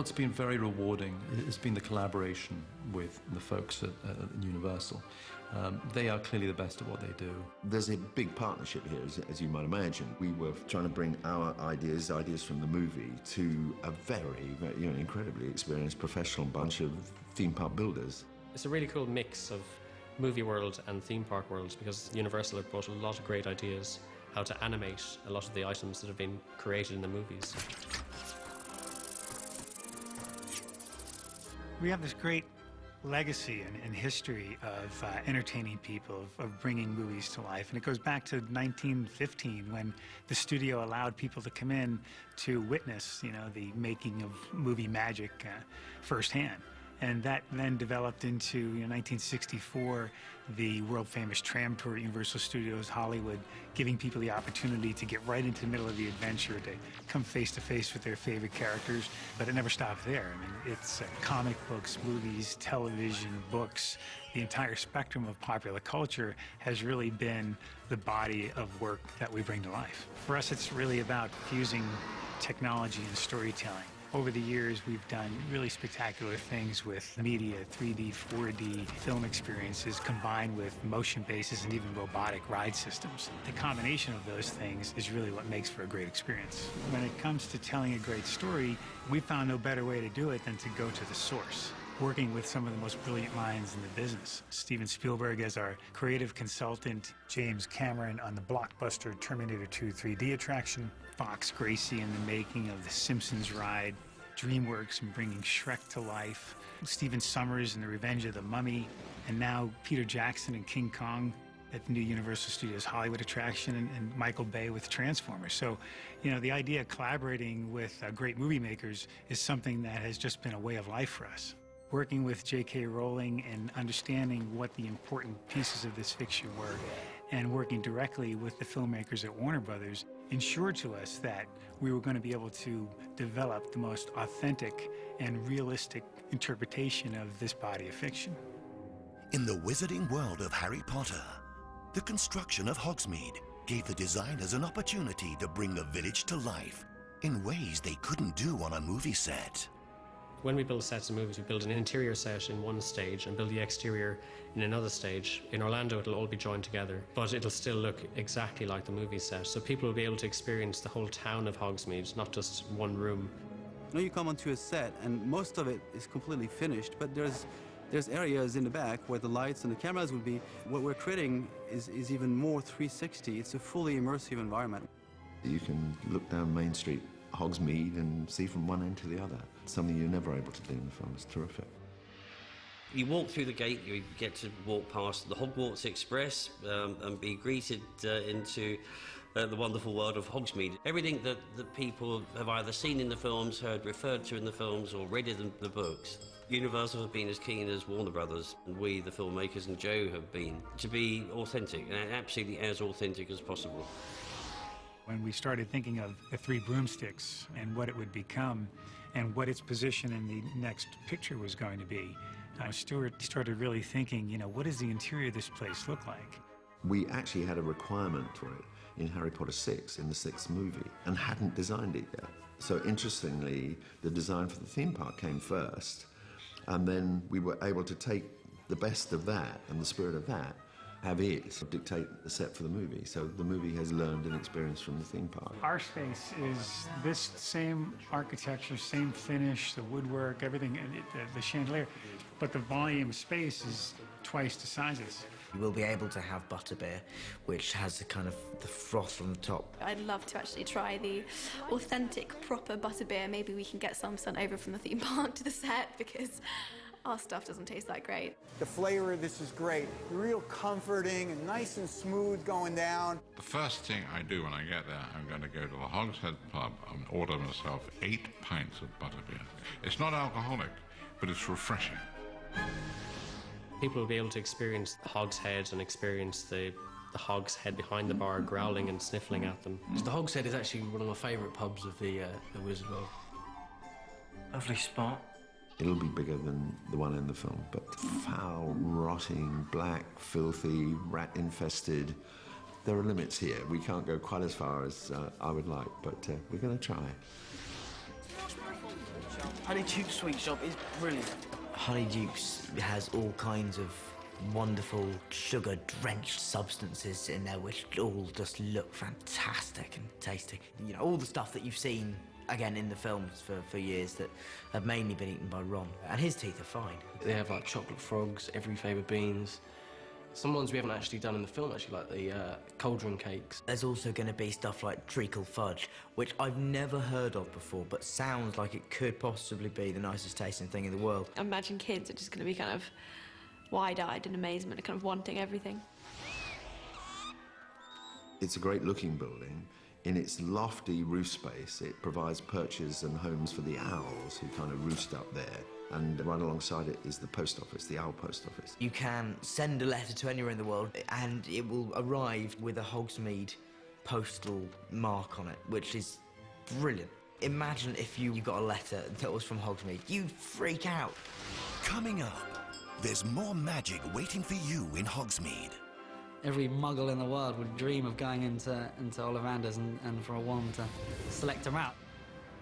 What's been very rewarding has been the collaboration with the folks at Universal. They are clearly the best at what they do. There's a big partnership here, as you might imagine. We were trying to bring our ideas from the movie, to a very incredibly experienced professional bunch of theme park builders. It's a really cool mix of movie world and theme park worlds, because Universal have brought a lot of great ideas how to animate a lot of the items that have been created in the movies. We have this great legacy and history of entertaining people, of bringing movies to life. And it goes back to 1915, when the studio allowed people to come in to witness, the making of movie magic firsthand. And that then developed into 1964, the world-famous tram tour at Universal Studios Hollywood, giving people the opportunity to get right into the middle of the adventure, to come face-to-face with their favorite characters. But it never stopped there. I mean, it's comic books, movies, television, books. The entire spectrum of popular culture has really been the body of work that we bring to life. For us, it's really about fusing technology and storytelling. Over the years, we've done really spectacular things with media, 3D, 4D film experiences combined with motion bases and even robotic ride systems. The combination of those things is really what makes for a great experience. When it comes to telling a great story, we found no better way to do it than to go to the source, working with some of the most brilliant minds in the business. Steven Spielberg as our creative consultant, James Cameron on the blockbuster Terminator 2 3D attraction, Fox Gracie in the making of the Simpsons ride, DreamWorks in bringing Shrek to life, Stephen Sommers in the Revenge of the Mummy, and now Peter Jackson in King Kong at the new Universal Studios Hollywood attraction, and Michael Bay with Transformers. So, the idea of collaborating with great movie makers is something that has just been a way of life for us. Working with J.K. Rowling and understanding what the important pieces of this fiction were, and working directly with the filmmakers at Warner Brothers, ensured to us that we were going to be able to develop the most authentic and realistic interpretation of this body of fiction. In the wizarding world of Harry Potter, the construction of Hogsmeade gave the designers an opportunity to bring the village to life in ways they couldn't do on a movie set. When we build sets of movies, we build an interior set in one stage and build the exterior in another stage. In Orlando, it'll all be joined together, but it'll still look exactly like the movie set. So people will be able to experience the whole town of Hogsmeade, not just one room. You come onto a set, and most of it is completely finished, but there's areas in the back where the lights and the cameras would be. What we're creating is even more 360. It's a fully immersive environment. You can look down Main Street, Hogsmeade, and see from one end to the other. Something you're never able to do in the film. It's terrific. You walk through the gate, you get to walk past the Hogwarts Express and be greeted into the wonderful world of Hogsmeade. Everything that people have either seen in the films, heard referred to in the films, or read in the books. Universal have been as keen as Warner Brothers, and we, the filmmakers, and Joe have been, to be authentic, and absolutely as authentic as possible. When we started thinking of the Three Broomsticks and what it would become and what its position in the next picture was going to be, Stuart started really thinking, what does the interior of this place look like? We actually had a requirement for it in Harry Potter 6, in the 6th movie, and hadn't designed it yet. So interestingly, the design for the theme park came first, and then we were able to take the best of that and the spirit of that, have it dictate the set for the movie. So the movie has learned and experienced from the theme park. Our space is this same architecture, same finish, the woodwork, everything, the chandelier, but the volume space is twice the size of this. We'll be able to have butterbeer, which has the kind of the froth on the top. I'd love to actually try the authentic, proper butterbeer. Maybe we can get some sent over from the theme park to the set, because our stuff doesn't taste that great. The flavor of this is great. Real comforting and nice and smooth going down. The first thing I do when I get there, I'm going to go to the Hogshead pub and order myself 8 pints of butterbeer. It's not alcoholic, but it's refreshing. People will be able to experience the Hogshead and experience the hog's head behind the bar growling and sniffling at them. So the Hogshead is actually one of my favourite pubs of the Wizard World. Lovely spot. It'll be bigger than the one in the film, but foul, rotting, black, filthy, rat-infested. There are limits here. We can't go quite as far as I would like, but we're going to try. Honeydew Sweet Shop is brilliant. Honeydukes has all kinds of wonderful sugar-drenched substances in there which all just look fantastic and tasty. You know, all the stuff that you've seen, again, in the films for years that have mainly been eaten by Ron. And his teeth are fine. They have like chocolate frogs, every flavour beans. Some ones we haven't actually done in the film, actually, like the cauldron cakes. There's also going to be stuff like treacle fudge, which I've never heard of before, but sounds like it could possibly be the nicest tasting thing in the world. I imagine kids are just going to be kind of wide-eyed in amazement and kind of wanting everything. It's a great looking building. In its lofty roof space, it provides perches and homes for the owls who kind of roost up there. And right alongside it is the post office, the owl post office. You can send a letter to anywhere in the world and it will arrive with a Hogsmeade postal mark on it, which is brilliant. Imagine if you got a letter that was from Hogsmeade. You'd freak out. Coming up, there's more magic waiting for you in Hogsmeade. Every muggle in the world would dream of going into Ollivanders and for a wand to select a route.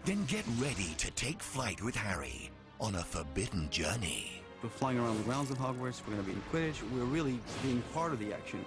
Then get ready to take flight with Harry on a forbidden journey. We're flying around the grounds of Hogwarts, we're going to be in Quidditch, we're really being part of the action.